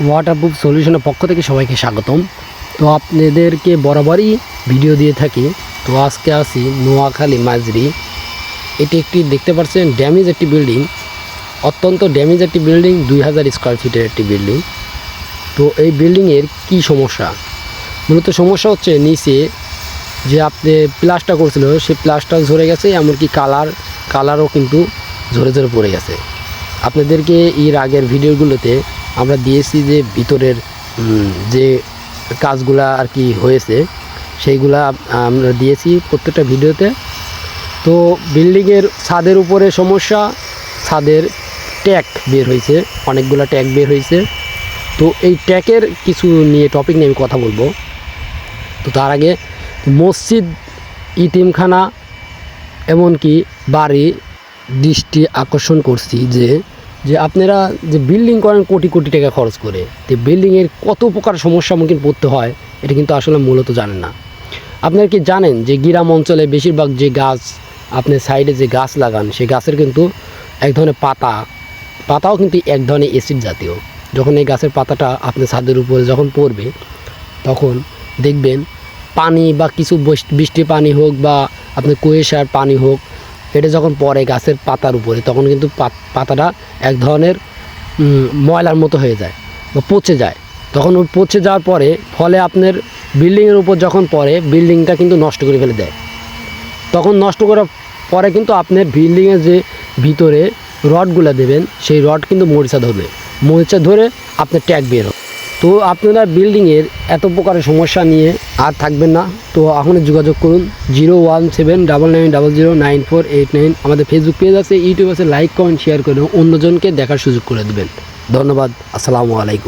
Waterproof সলিউশনের পক্ষ থেকে সবাইকে স্বাগতম। তো আপনাদেরকে বরাবরই ভিডিও দিয়ে থাকি। তো আজকে আসি নোয়াখালী মাঝরি। এটি একটি দেখতে পাচ্ছেন ড্যামেজ একটি বিল্ডিং, অত্যন্ত ড্যামেজ একটি বিল্ডিং, 2000 স্কোয়ার ফিটের একটি বিল্ডিং। তো এই বিল্ডিংয়ের কি সমস্যা? মূলত সমস্যা হচ্ছে নিচে যে আপনি প্লাস্টার করছিল সেই প্লাস্টার ঝরে গেছে, এমনকি কালারও কিন্তু ঝরে ঝরে পড়ে গেছে। আপনাদেরকে এর আগের ভিডিওগুলোতে আমরা দিয়েছি যে ভিতরের যে কাজগুলা আর কি হয়েছে সেইগুলা আমরা দিয়েছি প্রত্যেকটা ভিডিওতে। তো বিল্ডিংয়ের ছাদের উপরে সমস্যা, ছাদের ট্যাগ বের হয়েছে, অনেকগুলো ট্যাগ বের হয়েছে। তো এই ট্যাগের কিছু নিয়ে টপিক নিয়ে আমি কথা বলবো। তো তার আগে মসজিদ, ইতিমখানা, এমনকি বাড়ি দৃষ্টি আকর্ষণ করছি যে আপনারা যে বিল্ডিং করেন কোটি কোটি টাকা খরচ করে, তো বিল্ডিংয়ের কত প্রকার সমস্যার সম্মুখীন পড়তে হয় এটা কিন্তু আসলে মূলত জানেন না। আপনারা কি জানেন যে গ্রাম অঞ্চলে বেশিরভাগ যে গাছ আপনি সাইডে যে গাছ লাগান সেই গাছের কিন্তু এক ধরনের পাতাও কিন্তু এক ধরনের অ্যাসিড জাতীয়। যখন এই গাছের পাতাটা আপনার ছাদের উপরে যখন পড়বে তখন দেখবেন পানি বা কিছু বৃষ্টি পানি হোক বা আপনার কুয়াশার পানি হোক, এটা যখন পড়ে গাছের পাতার উপরে তখন কিন্তু পাতাটা এক ধরনের ময়লার মতো হয়ে যায় বা পচে যায়। তখন ওই পচে যাওয়ার পরে ফলে আপনার বিল্ডিংয়ের উপর যখন পড়ে বিল্ডিংটা কিন্তু নষ্ট করে ফেলে দেয়। তখন নষ্ট করার পরে কিন্তু আপনার বিল্ডিংয়ের যে ভিতরে রডগুলো দেবেন সেই রড কিন্তু মরিচা ধরে আপনার ট্যাগ বের হবে। তো আপনারা বিল্ডিংয়ের এত প্রকারের সমস্যা নিয়ে আর থাকবেন না। তো এখনই যোগাযোগ করুন 01799009489। আমাদের ফেসবুক পেজ আছে, ইউটিউব আছে, লাইক কমেন্ট শেয়ার করে অন্যজনকে দেখার সুযোগ করে দেবেন। ধন্যবাদ। আসসালামু আলাইকুম।